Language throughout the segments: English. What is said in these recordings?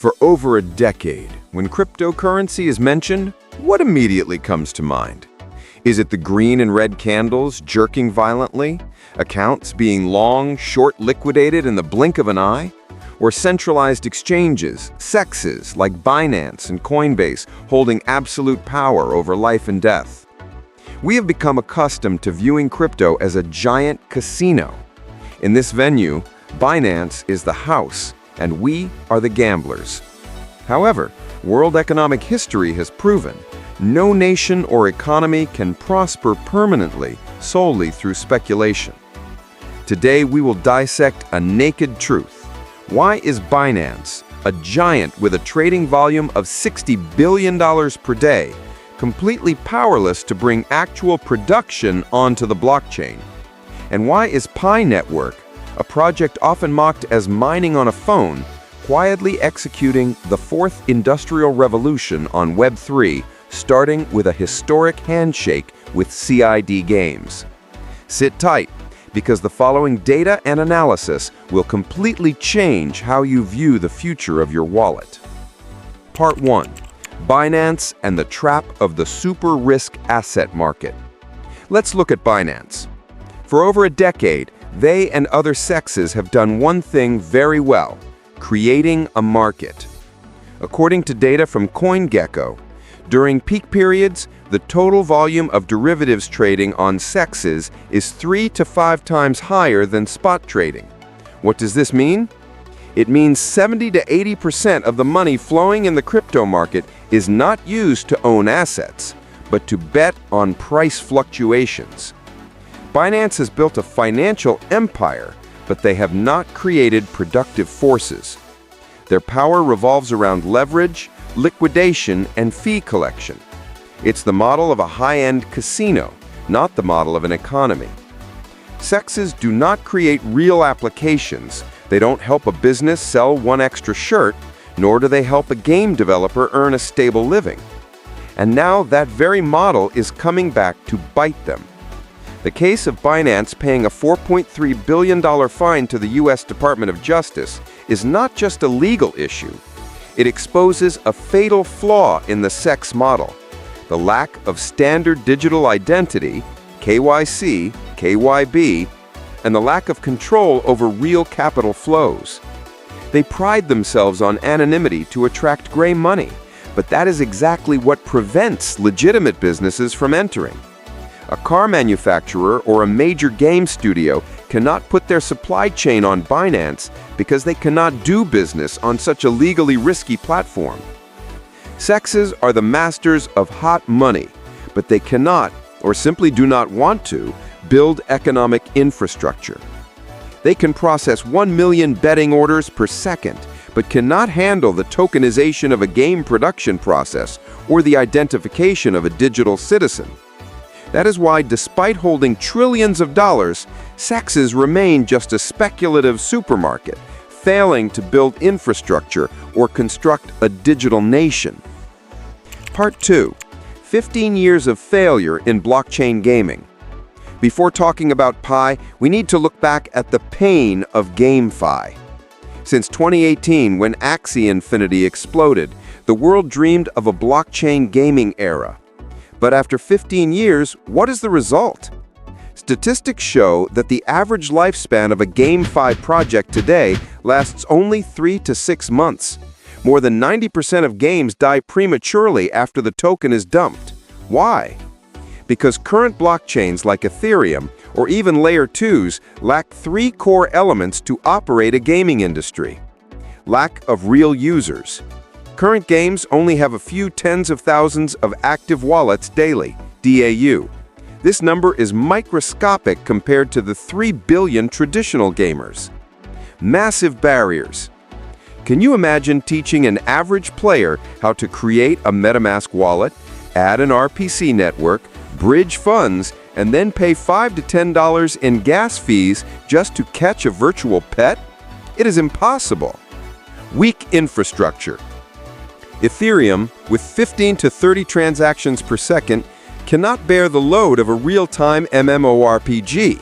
For over a decade, when cryptocurrency is mentioned, what immediately comes to mind? Is it the green and red candles jerking violently, accounts being long, short liquidated in the blink of an eye, or centralized exchanges, CEXs like Binance and Coinbase holding absolute power over life and death? We have become accustomed to viewing crypto as a giant casino. In this venue, Binance is the house, and we are the gamblers. However, world economic history has proven no nation or economy can prosper permanently solely through speculation. Today, we will dissect a naked truth. Why is Binance, a giant with a trading volume of $60 billion per day, completely powerless to bring actual production onto the blockchain? And why is Pi Network, a project often mocked as mining on a phone, quietly executing the fourth industrial revolution on Web3, starting with a historic handshake with CiDi Games? Sit tight, because the following data and analysis will completely change how you view the future of your wallet. Part 1. Binance and the trap of the super risk asset market. Let's look at Binance. For over a decade, they and other CEXs have done one thing very well: creating a market. According to data from CoinGecko, during peak periods, the total volume of derivatives trading on CEXs is 3 to 5 times higher than spot trading. What does this mean? It means 70 to 80% of the money flowing in the crypto market is not used to own assets, but to bet on price fluctuations. Binance has built a financial empire, but they have not created productive forces. Their power revolves around leverage, liquidation, and fee collection. It's the model of a high-end casino, not the model of an economy. CEXs do not create real applications. They don't help a business sell one extra shirt, nor do they help a game developer earn a stable living. And now that very model is coming back to bite them. The case of Binance paying a $4.3 billion fine to the U.S. Department of Justice is not just a legal issue. It exposes a fatal flaw in the CEX model: the lack of standard digital identity, KYC, KYB, and the lack of control over real capital flows. They pride themselves on anonymity to attract gray money, but that is exactly what prevents legitimate businesses from entering. A car manufacturer or a major game studio cannot put their supply chain on Binance because they cannot do business on such a legally risky platform. CEXs are the masters of hot money, but they cannot, or simply do not want to, build economic infrastructure. They can process 1 million betting orders per second, but cannot handle the tokenization of a game production process or the identification of a digital citizen. That is why, despite holding trillions of dollars, CEXs remain just a speculative supermarket, failing to build infrastructure or construct a digital nation. Part 2. 15 years of failure in blockchain gaming. Before talking about Pi, we need to look back at the pain of GameFi. Since 2018, when Axie Infinity exploded, the world dreamed of a blockchain gaming era. But after 15 years, what is the result? Statistics show that the average lifespan of a GameFi project today lasts only 3 to 6 months. More than 90% of games die prematurely after the token is dumped. Why? Because current blockchains like Ethereum or even Layer 2s lack 3 core elements to operate a gaming industry. Lack of real users. Current games only have a few tens of thousands of active wallets daily, DAU. This number is microscopic compared to the 3 billion traditional gamers. Massive barriers. Can you imagine teaching an average player how to create a MetaMask wallet, add an RPC network, bridge funds, and then pay $5 to $10 in gas fees just to catch a virtual pet? It is impossible. Weak infrastructure. Ethereum, with 15 to 30 transactions per second, cannot bear the load of a real-time MMORPG.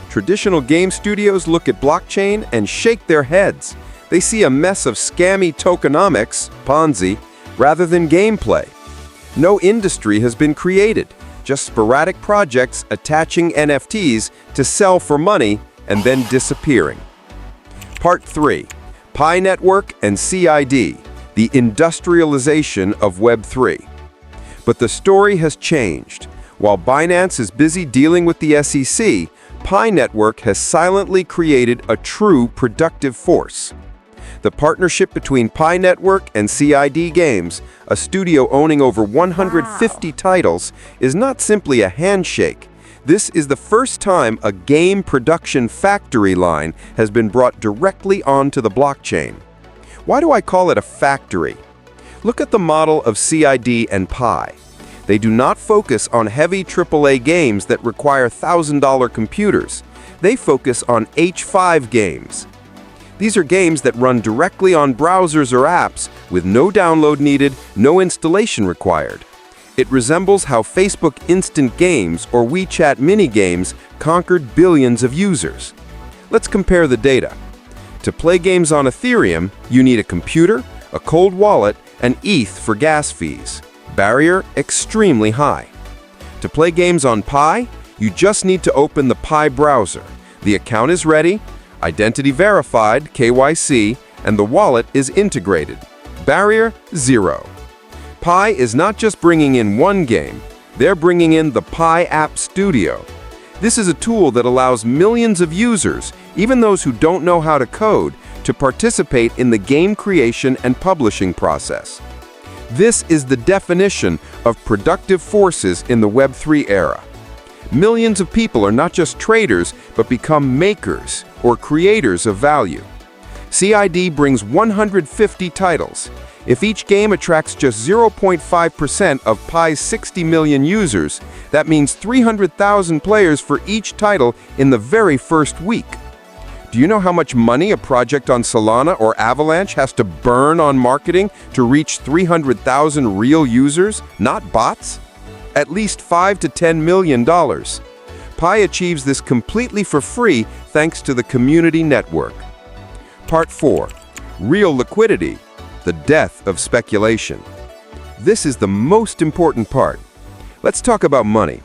Traditional game studios look at blockchain and shake their heads. They see a mess of scammy tokenomics, Ponzi, rather than gameplay. No industry has been created, just sporadic projects attaching NFTs to sell for money and then disappearing. Part 3. Pi Network and CiDi, the industrialization of Web3. But the story has changed. While Binance is busy dealing with the SEC, Pi Network has silently created a true productive force. The partnership between Pi Network and CiDi Games, a studio owning over 150 titles, is not simply a handshake. This is the first time a game production factory line has been brought directly onto the blockchain. Why do I call it a factory? Look at the model of CiDi and Pi. They do not focus on heavy AAA games that require $1,000 computers. They focus on H5 games. These are games that run directly on browsers or apps with no download needed, no installation required. It resembles how Facebook Instant Games or WeChat mini games conquered billions of users. Let's compare the data. To play games on Ethereum, you need a computer, a cold wallet, and ETH for gas fees. Barrier extremely high. To play games on Pi, you just need to open the Pi browser. The account is ready, identity verified, KYC, and the wallet is integrated. Barrier zero. Pi is not just bringing in one game, they're bringing in the Pi App Studio. This is a tool that allows millions of users, even those who don't know how to code, to participate in the game creation and publishing process. This is the definition of productive forces in the Web3 era. Millions of people are not just traders, but become makers or creators of value. CiDi brings 150 titles. If each game attracts just 0.5% of Pi's 60 million users, that means 300,000 players for each title in the very first week. Do you know how much money a project on Solana or Avalanche has to burn on marketing to reach 300,000 real users, not bots? At least $5 to $10 million. Pi achieves this completely for free thanks to the community network. Part 4. Real liquidity, the death of speculation. This is the most important part. Let's talk about money.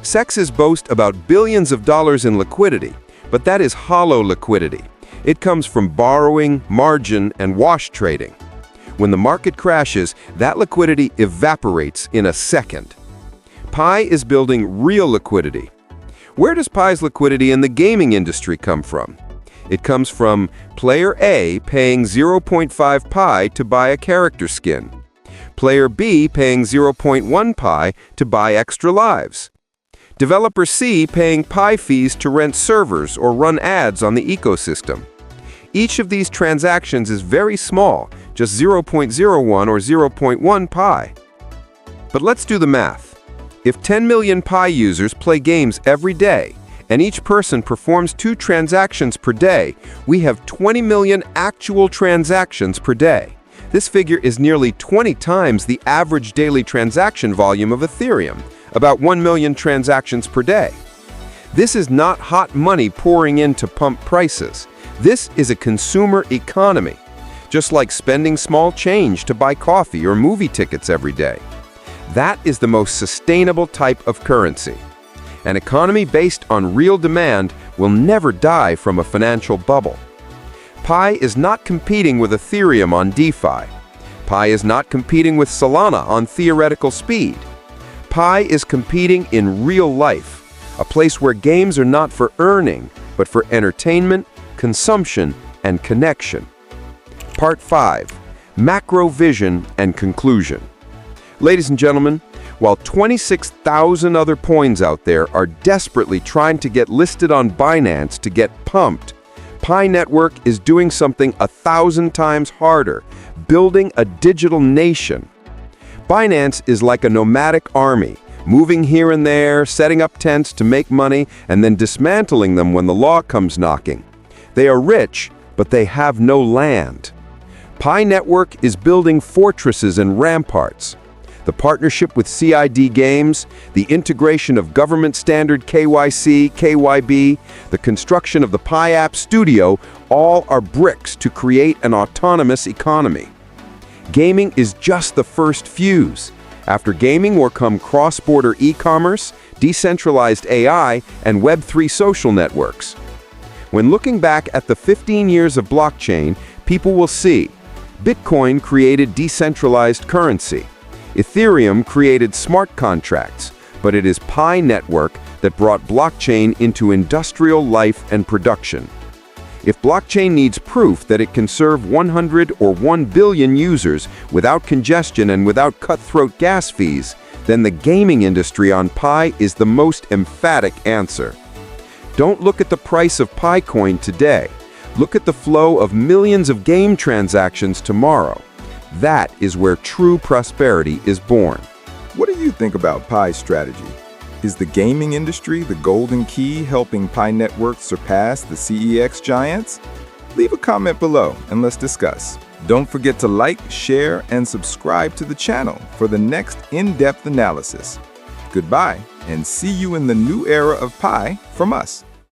Sexes boast about billions of dollars in liquidity, but that is hollow liquidity. It comes from borrowing, margin, and wash trading. When the market crashes, that liquidity evaporates in a second. Pi is building real liquidity. Where does Pi's liquidity in the gaming industry come from? It comes from player A paying 0.5 Pi to buy a character skin, player B paying 0.1 Pi to buy extra lives, developer C paying Pi fees to rent servers or run ads on the ecosystem. Each of these transactions is very small, just 0.01 or 0.1 Pi. But let's do the math. If 10 million Pi users play games every day, and each person performs 2 transactions per day, we have 20 million actual transactions per day. This figure is nearly 20 times the average daily transaction volume of Ethereum, about 1 million transactions per day. This is not hot money pouring in to pump prices. This is a consumer economy, just like spending small change to buy coffee or movie tickets every day. That is the most sustainable type of currency. An economy based on real demand will never die from a financial bubble. Pi is not competing with Ethereum on DeFi. Pi is not competing with Solana on theoretical speed. Pi is competing in real life, a place where games are not for earning, but for entertainment, consumption, and connection. Part 5. Macro Vision and Conclusion. Ladies and gentlemen, while 26,000 other coins out there are desperately trying to get listed on Binance to get pumped, Pi Network is doing something 1,000 times harder, building a digital nation. Binance is like a nomadic army, moving here and there, setting up tents to make money, and then dismantling them when the law comes knocking. They are rich, but they have no land. Pi Network is building fortresses and ramparts. The partnership with CiDi Games, the integration of government standard KYC, KYB, the construction of the Pi App Studio, all are bricks to create an autonomous economy. Gaming is just the first fuse. After gaming will come cross-border e-commerce, decentralized AI, and Web3 social networks. When looking back at the 15 years of blockchain, people will see Bitcoin created decentralized currency. Ethereum created smart contracts, but it is Pi network that brought blockchain into industrial life and production. If blockchain needs proof that it can serve 100 or 1 billion users without congestion and without cutthroat gas fees, then the gaming industry on Pi is the most emphatic answer. Don't look at the price of Pi coin today. Look at the flow of millions of game transactions tomorrow. That is where true prosperity is born. What do you think about Pi's strategy? Is the gaming industry the golden key helping Pi networks surpass the CEX giants? Leave a comment below and let's discuss. Don't forget to like, share, and subscribe to the channel for the next in-depth analysis. Goodbye, and see you in the new era of Pi from us.